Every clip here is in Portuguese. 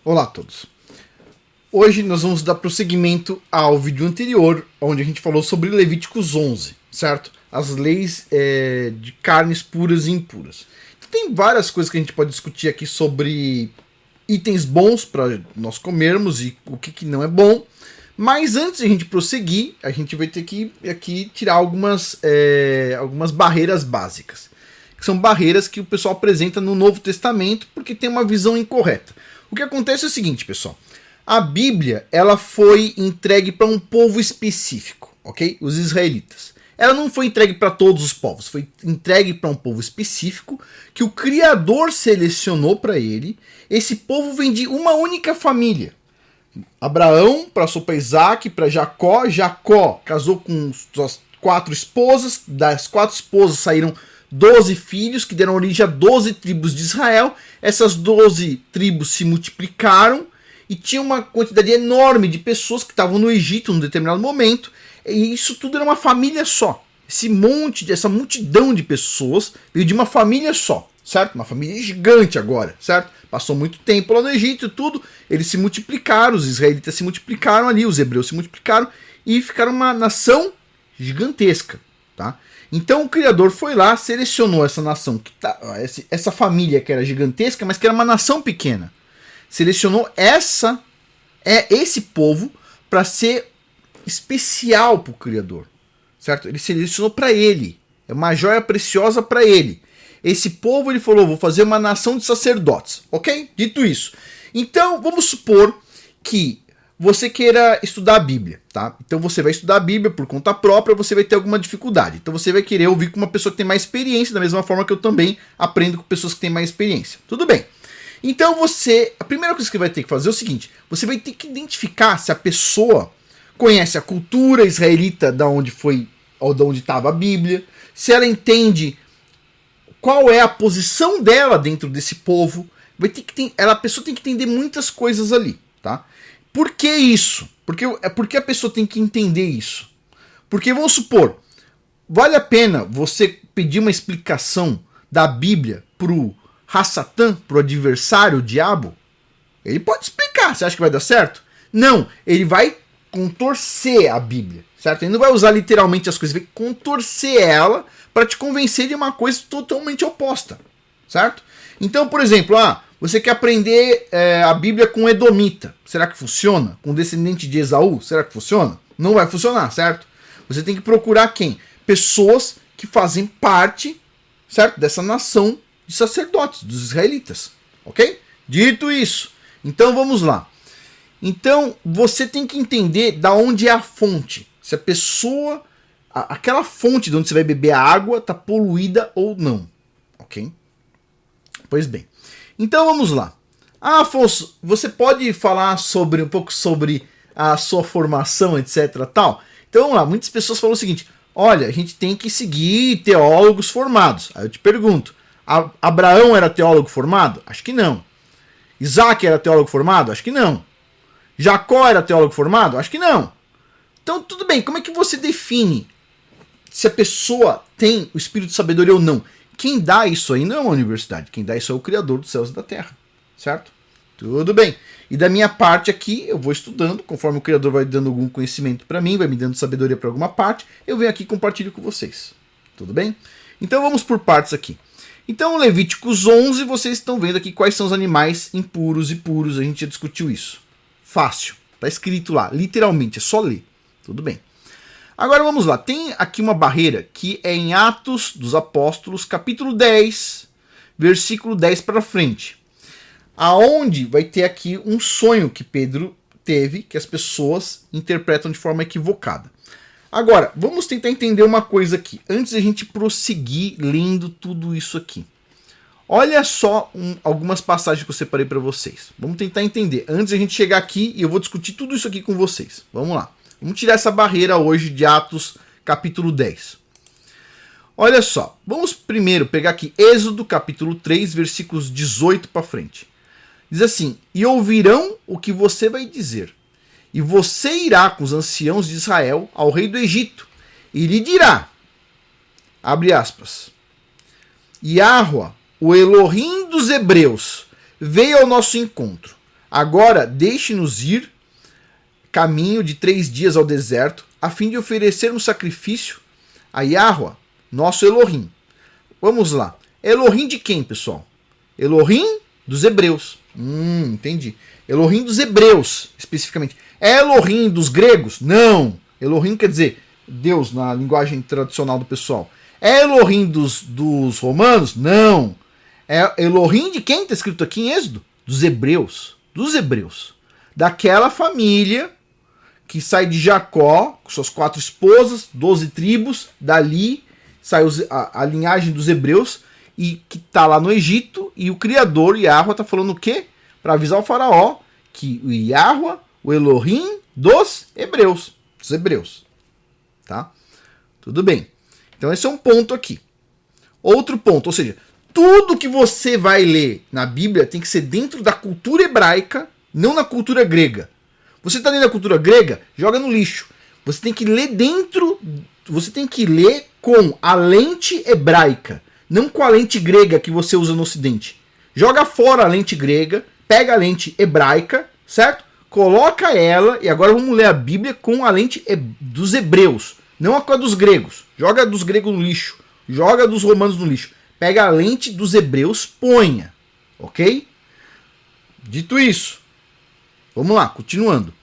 Olá a todos. Hoje nós vamos dar prosseguimento ao vídeo anterior, onde a gente falou sobre Levíticos 11, certo? As leis de carnes puras e impuras. Então, tem várias coisas que a gente pode discutir aqui sobre itens bons para nós comermos e o que não é bom. Mas antes de a gente prosseguir, a gente vai ter que aqui tirar algumas barreiras básicas. Que são barreiras que o pessoal apresenta no Novo Testamento porque tem uma visão incorreta. O que acontece é o seguinte, pessoal. A Bíblia, ela foi entregue para um povo específico, ok? Os israelitas. Ela não foi entregue para todos os povos, foi entregue para um povo específico que o Criador selecionou para ele. Esse povo vem de uma única família. Abraão passou para Isaac, para Jacó. Jacó casou com suas 4 esposas. Das 4 esposas saíram 12 filhos que deram origem a 12 tribos de Israel. Essas 12 tribos se multiplicaram e tinha uma quantidade enorme de pessoas que estavam no Egito num determinado momento. E isso tudo era uma família só. Essa multidão de pessoas veio de uma família só, certo? Uma família gigante agora, certo? Passou muito tempo lá no Egito e tudo. Eles se multiplicaram, os israelitas se multiplicaram ali, os hebreus se multiplicaram e ficaram uma nação gigantesca, tá? Então o Criador foi lá, selecionou essa nação, essa família que era gigantesca, mas que era uma nação pequena. Selecionou esse povo para ser especial para o Criador, certo? Ele selecionou para ele, é uma joia preciosa para ele. Esse povo, ele falou, vou fazer uma nação de sacerdotes, ok? Dito isso. Então, vamos supor que você queira estudar a Bíblia, tá? Então você vai estudar a Bíblia por conta própria, você vai ter alguma dificuldade. Então você vai querer ouvir com uma pessoa que tem mais experiência, da mesma forma que eu também aprendo com pessoas que têm mais experiência. Tudo bem. Então a primeira coisa que você vai ter que fazer é o seguinte, você vai ter que identificar se a pessoa conhece a cultura israelita da onde foi, ou da onde estava a Bíblia, se ela entende qual é a posição dela dentro desse povo. A pessoa tem que entender muitas coisas ali, tá? Por que isso? Porque a pessoa tem que entender isso. Porque vamos supor, vale a pena você pedir uma explicação da Bíblia pro Hassatan, pro adversário, o diabo? Ele pode explicar, você acha que vai dar certo? Não, ele vai contorcer a Bíblia, certo? Ele não vai usar literalmente as coisas, ele vai contorcer ela para te convencer de uma coisa totalmente oposta, certo? Então, por exemplo, você quer aprender a Bíblia com Edomita. Será que funciona? Com descendente de Esaú? Será que funciona? Não vai funcionar, certo? Você tem que procurar quem? Pessoas que fazem parte, certo? Dessa nação de sacerdotes, dos israelitas. Ok? Dito isso, então vamos lá. Então, você tem que entender da onde é a fonte. Se a pessoa, aquela fonte de onde você vai beber a água está poluída ou não. Ok? Pois bem. Então vamos lá. Afonso, você pode falar um pouco sobre a sua formação, etc. tal? Então vamos lá. Muitas pessoas falam o seguinte: olha, a gente tem que seguir teólogos formados. Aí eu te pergunto: Abraão era teólogo formado? Acho que não. Isaac era teólogo formado? Acho que não. Jacó era teólogo formado? Acho que não. Então tudo bem, como é que você define se a pessoa tem o espírito de sabedoria ou não? Quem dá isso aí não é uma universidade, quem dá isso é o Criador dos céus e da terra, certo? Tudo bem. E da minha parte aqui, eu vou estudando, conforme o Criador vai dando algum conhecimento para mim, vai me dando sabedoria para alguma parte, eu venho aqui e compartilho com vocês. Tudo bem? Então vamos por partes aqui. Então Levíticos 11, vocês estão vendo aqui quais são os animais impuros e puros, a gente já discutiu isso. Fácil, tá escrito lá, literalmente, é só ler. Tudo bem. Agora vamos lá, tem aqui uma barreira que é em Atos dos Apóstolos, capítulo 10, versículo 10 para frente. Aonde vai ter aqui um sonho que Pedro teve, que as pessoas interpretam de forma equivocada. Agora, vamos tentar entender uma coisa aqui, antes de a gente prosseguir lendo tudo isso aqui. Olha só algumas passagens que eu separei para vocês. Vamos tentar entender, antes de a gente chegar aqui, e eu vou discutir tudo isso aqui com vocês. Vamos lá. Vamos tirar essa barreira hoje de Atos, capítulo 10. Olha só, vamos primeiro pegar aqui Êxodo, capítulo 3, versículos 18 para frente. Diz assim: e ouvirão o que você vai dizer, e você irá com os anciãos de Israel ao rei do Egito, e lhe dirá, abre aspas, Yahua, o Elohim dos hebreus, veio ao nosso encontro. Agora deixe-nos ir caminho de 3 dias ao deserto, a fim de oferecermos sacrifício a Yahweh, nosso Elohim. Vamos lá. Elohim de quem, pessoal? Elohim dos hebreus. Entendi. Elohim dos hebreus, especificamente. É Elohim dos gregos? Não. Elohim quer dizer Deus na linguagem tradicional do pessoal. É Elohim dos romanos? Não. É Elohim de quem está escrito aqui em Êxodo? Dos hebreus. Dos hebreus. Daquela família que sai de Jacó, com suas 4 esposas, 12 tribos, dali sai a linhagem dos hebreus, e que está lá no Egito, e o Criador, Yahweh, está falando o quê? Para avisar o faraó que o Yahweh, o Elohim dos hebreus. Dos hebreus. Tá? Tudo bem. Então esse é um ponto aqui. Outro ponto, ou seja, tudo que você vai ler na Bíblia tem que ser dentro da cultura hebraica, não na cultura grega. Você está dentro da cultura grega, joga no lixo. Você tem que ler você tem que ler com a lente hebraica, não com a lente grega que você usa no Ocidente. Joga fora a lente grega, pega a lente hebraica, certo? Coloca ela, e agora vamos ler a Bíblia com a lente dos hebreus, não a dos gregos. Joga dos gregos no lixo, joga dos romanos no lixo. Pega a lente dos hebreus, ponha, ok? Dito isso, vamos lá, continuando.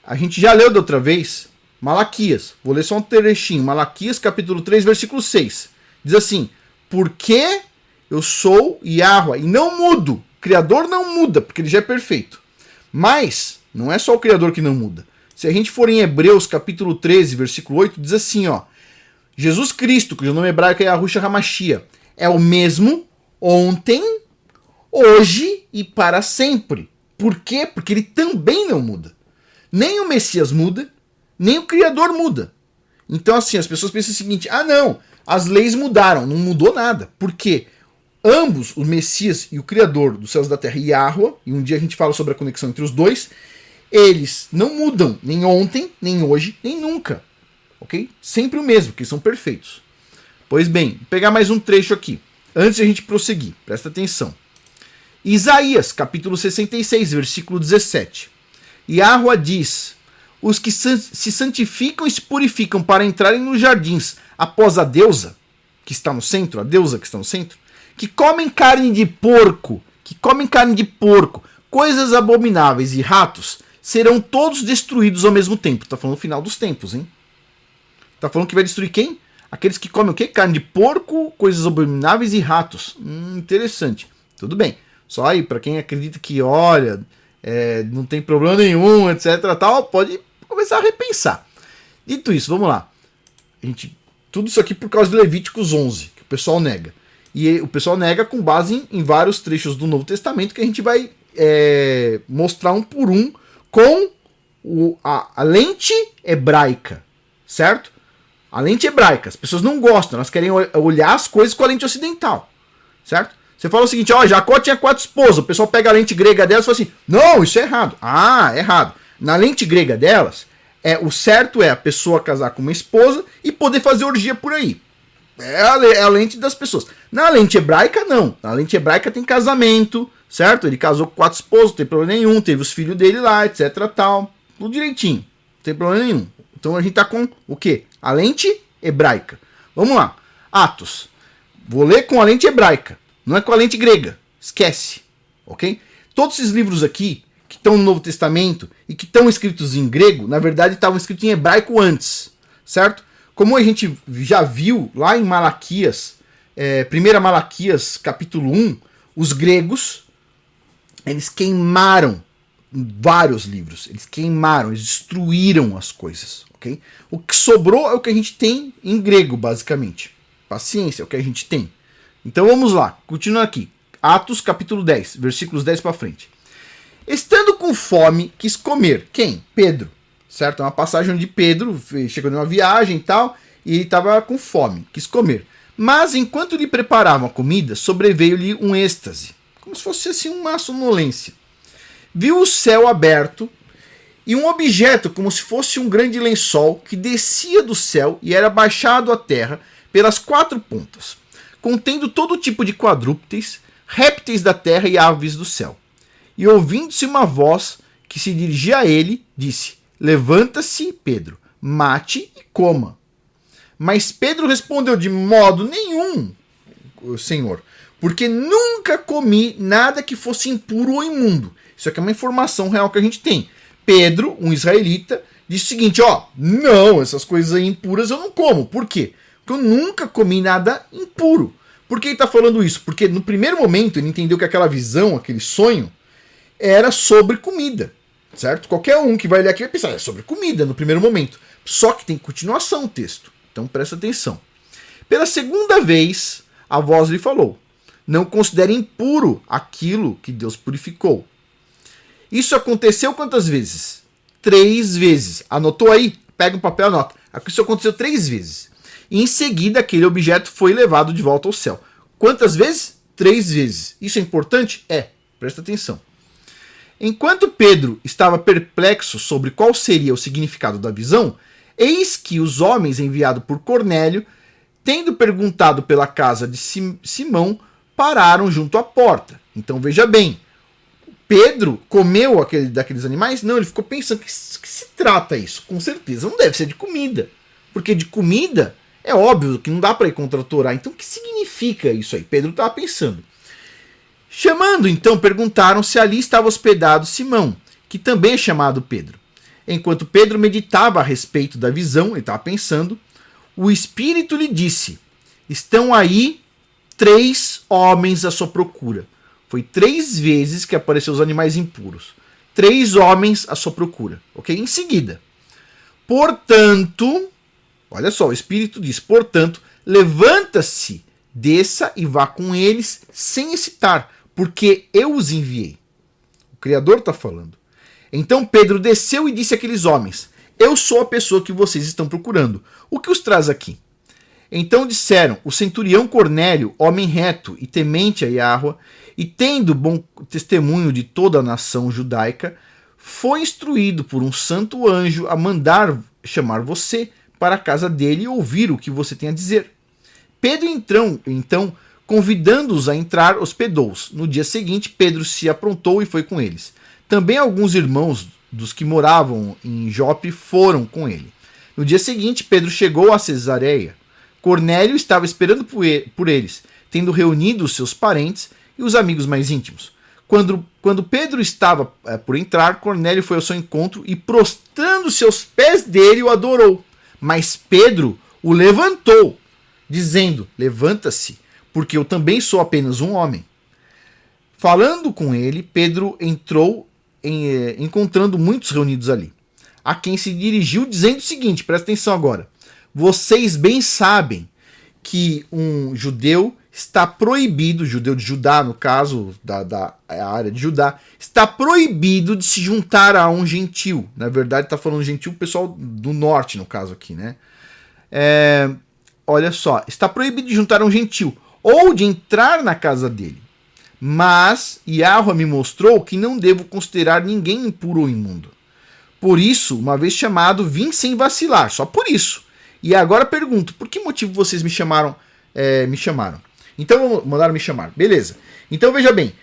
A gente já leu da outra vez Malaquias. Vou ler só um trechinho. Malaquias, capítulo 3, versículo 6. Diz assim: porque eu sou Yahweh e não mudo. O Criador não muda, porque ele já é perfeito. Mas não é só o Criador que não muda. Se a gente for em Hebreus, capítulo 13, versículo 8, diz assim, ó: Jesus Cristo, cujo nome hebraico é Yahushua HaMashiach, é o mesmo ontem, hoje e para sempre. Por quê? Porque ele também não muda. Nem o Messias muda, nem o Criador muda. Então, assim, as pessoas pensam o seguinte: ah, não, as leis mudaram. Não mudou nada. Por quê? Ambos, o Messias e o Criador dos céus e da terra, Yahweh, e um dia a gente fala sobre a conexão entre os dois, eles não mudam nem ontem, nem hoje, nem nunca. Ok? Sempre o mesmo, que são perfeitos. Pois bem, vou pegar mais um trecho aqui, antes de a gente prosseguir. Presta atenção. Isaías, capítulo 66, versículo 17. Yahweh diz: os que se santificam e se purificam para entrarem nos jardins após a deusa, que está no centro, a deusa que está no centro, que comem carne de porco, coisas abomináveis e ratos, serão todos destruídos ao mesmo tempo. Está falando no final dos tempos, hein? Está falando que vai destruir quem? Aqueles que comem o quê? Carne de porco, coisas abomináveis e ratos. Interessante. Tudo bem. Só aí, para quem acredita que, olha, não tem problema nenhum, etc, tal, pode começar a repensar. Dito isso, vamos lá. Tudo isso aqui por causa de Levíticos 11, que o pessoal nega. E o pessoal nega com base em vários trechos do Novo Testamento que a gente vai mostrar um por um com a lente hebraica, certo? A lente hebraica. As pessoas não gostam, elas querem olhar as coisas com a lente ocidental, certo? Você fala o seguinte: ó, Jacó tinha 4 esposas, o pessoal pega a lente grega delas e fala assim: não, isso é errado. Ah, é errado. Na lente grega delas, o certo é a pessoa casar com uma esposa e poder fazer orgia por aí. É a lente das pessoas. Na lente hebraica, não. Na lente hebraica tem casamento, certo? Ele casou com 4 esposas, não tem problema nenhum, teve os filhos dele lá, etc, tal. Tudo direitinho, não tem problema nenhum. Então a gente tá com o quê? A lente hebraica. Vamos lá. Atos. Vou ler com a lente hebraica, não é com a lente grega. Esquece, ok? Todos esses livros aqui, que estão no Novo Testamento e que estão escritos em grego, na verdade estavam escritos em hebraico antes, certo? Como a gente já viu lá em Malaquias, 1 Malaquias capítulo 1, os gregos, eles queimaram vários livros, eles destruíram as coisas, ok? O que sobrou é o que a gente tem em grego, basicamente. Paciência, é o que a gente tem. Então vamos lá, continuando aqui. Atos capítulo 10, versículos 10 para frente. Estando com fome, quis comer. Quem? Pedro. Certo? É uma passagem onde Pedro chegou numa viagem e tal, e ele estava com fome, quis comer. Mas enquanto lhe preparavam a comida, sobreveio-lhe um êxtase, como se fosse assim uma sonolência. Viu o céu aberto e um objeto como se fosse um grande lençol que descia do céu e era baixado à terra pelas 4 pontas, contendo todo tipo de quadrúpedes, répteis da terra e aves do céu. E ouvindo-se uma voz que se dirigia a ele, disse: levanta-se, Pedro, mate e coma. Mas Pedro respondeu: de modo nenhum, Senhor, porque nunca comi nada que fosse impuro ou imundo. Isso aqui é uma informação real que a gente tem. Pedro, um israelita, disse o seguinte: não, essas coisas aí impuras eu não como. Por quê? Porque eu nunca comi nada impuro. Por que ele está falando isso? Porque no primeiro momento ele entendeu que aquela visão, aquele sonho, era sobre comida, certo? Qualquer um que vai ler aqui vai pensar, é sobre comida no primeiro momento. Só que tem continuação o texto, então presta atenção. Pela segunda vez, a voz lhe falou: não considere impuro aquilo que Deus purificou. Isso aconteceu quantas vezes? 3 vezes. Anotou aí? Pega um papel e anota. Isso aconteceu 3 vezes. E em seguida, aquele objeto foi levado de volta ao céu. Quantas vezes? 3 vezes. Isso é importante? Presta atenção. Enquanto Pedro estava perplexo sobre qual seria o significado da visão, eis que os homens enviados por Cornélio, tendo perguntado pela casa de Simão, pararam junto à porta. Então veja bem, Pedro comeu daqueles animais? Não, ele ficou pensando, que se trata isso? Com certeza não deve ser de comida, porque de comida é óbvio que não dá para ir contra a Torá. Então o que significa isso aí? Pedro estava pensando. Chamando, então, perguntaram se ali estava hospedado Simão, que também é chamado Pedro. Enquanto Pedro meditava a respeito da visão, ele estava pensando, o Espírito lhe disse: estão aí 3 homens à sua procura. Foi 3 vezes que apareceu os animais impuros. 3 homens à sua procura. Ok? Em seguida. Portanto, olha só, o Espírito diz: portanto, levanta-se, desça e vá com eles sem hesitar, porque eu os enviei. O Criador está falando. Então Pedro desceu e disse àqueles homens: eu sou a pessoa que vocês estão procurando. O que os traz aqui? Então disseram: o centurião Cornélio, homem reto e temente a Yahweh, e tendo bom testemunho de toda a nação judaica, foi instruído por um santo anjo a mandar chamar você para a casa dele e ouvir o que você tem a dizer. Pedro então, convidando-os a entrar, hospedou-os. No dia seguinte, Pedro se aprontou e foi com eles. Também alguns irmãos dos que moravam em Jope foram com ele. No dia seguinte, Pedro chegou a Cesareia. Cornélio estava esperando por eles, tendo reunido os seus parentes e os amigos mais íntimos. Quando Pedro estava por entrar, Cornélio foi ao seu encontro e, prostrando-se aos pés dele, o adorou. Mas Pedro o levantou, dizendo: levanta-se, porque eu também sou apenas um homem. Falando com ele, Pedro entrou, encontrando muitos reunidos ali, a quem se dirigiu dizendo o seguinte: presta atenção agora. Vocês bem sabem que um judeu está proibido, judeu de Judá, no caso da área de Judá, está proibido de se juntar a um gentil. Na verdade, está falando gentil o pessoal do norte, no caso aqui, né? Olha só, está proibido de juntar a um gentil ou de entrar na casa dele. Mas Yahweh me mostrou que não devo considerar ninguém impuro ou imundo. Por isso, uma vez chamado, vim sem vacilar, só por isso. E agora pergunto: por que motivo vocês me chamaram? Então mandaram me chamar. Beleza. Então veja bem,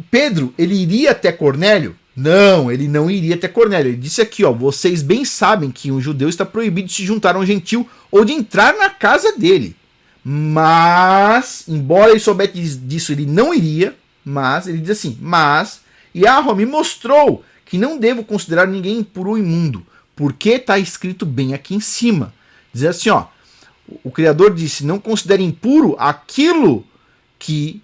Pedro, ele iria até Cornélio? Não, ele não iria até Cornélio. Ele disse aqui, vocês bem sabem que um judeu está proibido de se juntar a um gentil ou de entrar na casa dele. Mas, embora ele soubesse disso, ele não iria. Mas, ele diz assim: mas Yahweh me mostrou que não devo considerar ninguém impuro ou imundo, porque está escrito bem aqui em cima. Diz assim, o Criador disse: não considere impuro aquilo que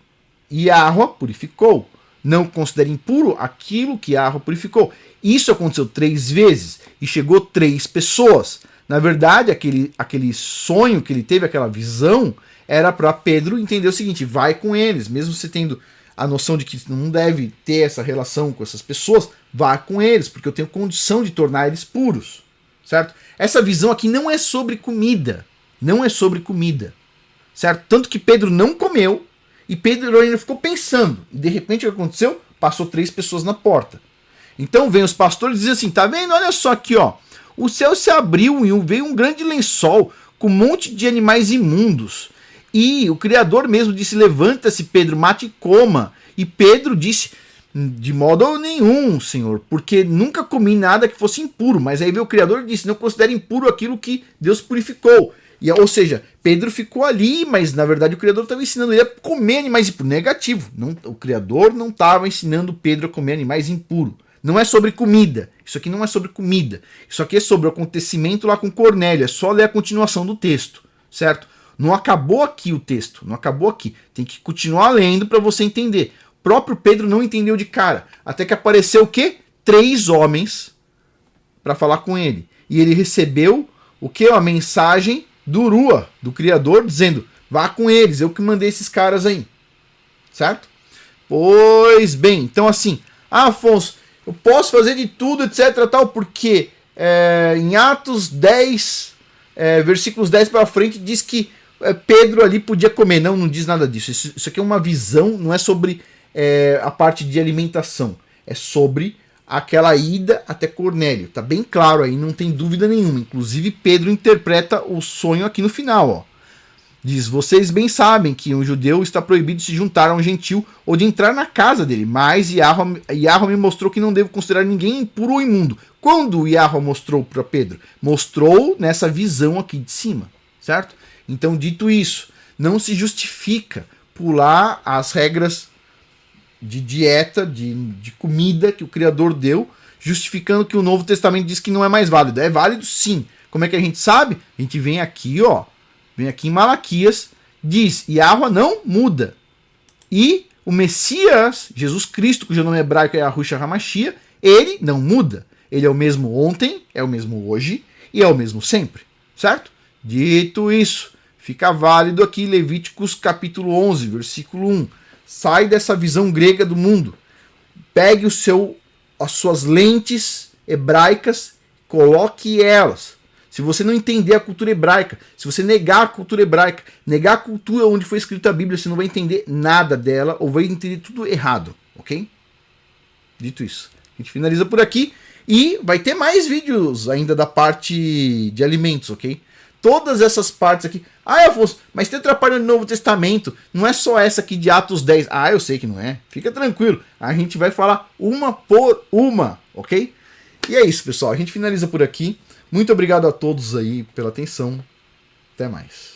Yahweh purificou. Não considere impuro aquilo que Yahweh purificou. Isso aconteceu 3 vezes e chegou 3 pessoas. Na verdade, aquele sonho que ele teve, aquela visão, era para Pedro entender o seguinte: vai com eles, mesmo você tendo a noção de que não deve ter essa relação com essas pessoas, vá com eles, porque eu tenho condição de tornar eles puros, certo? Essa visão aqui não é sobre comida, não é sobre comida, certo? Tanto que Pedro não comeu e Pedro ainda ficou pensando, e de repente o que aconteceu? Passou 3 pessoas na porta. Então vem os pastores e dizem assim: tá vendo? Olha só aqui, o céu se abriu e veio um grande lençol com um monte de animais imundos. E o Criador mesmo disse: levanta-se, Pedro, mate e coma. E Pedro disse: De modo nenhum, Senhor, porque nunca comi nada que fosse impuro. Mas aí veio o Criador e disse, não considere impuro aquilo que Deus purificou. Ou seja, Pedro ficou ali, mas na verdade o Criador estava ensinando ele a comer animais impuros. Negativo, o Criador não estava ensinando Pedro a comer animais impuros. Não é sobre comida, isso aqui não é sobre comida. Isso aqui é sobre o acontecimento lá com Cornélio, é só ler a continuação do texto, certo? Não acabou aqui o texto, não acabou aqui. Tem que continuar lendo para você entender. O próprio Pedro não entendeu de cara, até que apareceu o quê? 3 homens para falar com ele. E ele recebeu o quê? A mensagem do Rua, do Criador, dizendo, vá com eles, eu que mandei esses caras aí. Certo? Pois bem, então assim, Afonso, eu posso fazer de tudo, etc, tal, porque em Atos 10, versículos 10 para frente, diz que Pedro ali podia comer. Não diz nada disso. Isso aqui é uma visão, não é sobre a parte de alimentação, é sobre aquela ida até Cornélio. Tá bem claro aí, não tem dúvida nenhuma. Inclusive Pedro interpreta o sonho aqui no final, ó. Diz, vocês bem sabem que um judeu está proibido de se juntar a um gentil ou de entrar na casa dele, mas Yahweh me mostrou que não devo considerar ninguém impuro ou imundo. Quando Yahweh mostrou para Pedro? Mostrou nessa visão aqui de cima, certo? Então, dito isso, não se justifica pular as regras de dieta, de comida que o Criador deu, justificando que o Novo Testamento diz que não é mais válido. É válido sim. Como é que a gente sabe? A gente vem aqui, ó. Vem aqui em Malaquias, diz, Yahweh não muda. E o Messias, Jesus Cristo, cujo nome hebraico é Yahushua HaMashiach, ele não muda. Ele é o mesmo ontem, é o mesmo hoje e é o mesmo sempre. Certo? Dito isso, fica válido aqui Levíticos capítulo 11, versículo 1. Sai dessa visão grega do mundo. Pegue as suas lentes hebraicas, coloque elas. Se você não entender a cultura hebraica, se você negar a cultura hebraica, negar a cultura onde foi escrita a Bíblia, você não vai entender nada dela ou vai entender tudo errado, ok? Dito isso, a gente finaliza por aqui e vai ter mais vídeos ainda da parte de alimentos, ok? Todas essas partes aqui. Ah, Afonso, mas tem atrapalhando no Novo Testamento. Não é só essa aqui de Atos 10. Ah, eu sei que não é. Fica tranquilo. A gente vai falar uma por uma, ok? E é isso, pessoal. A gente finaliza por aqui. Muito obrigado a todos aí pela atenção. Até mais.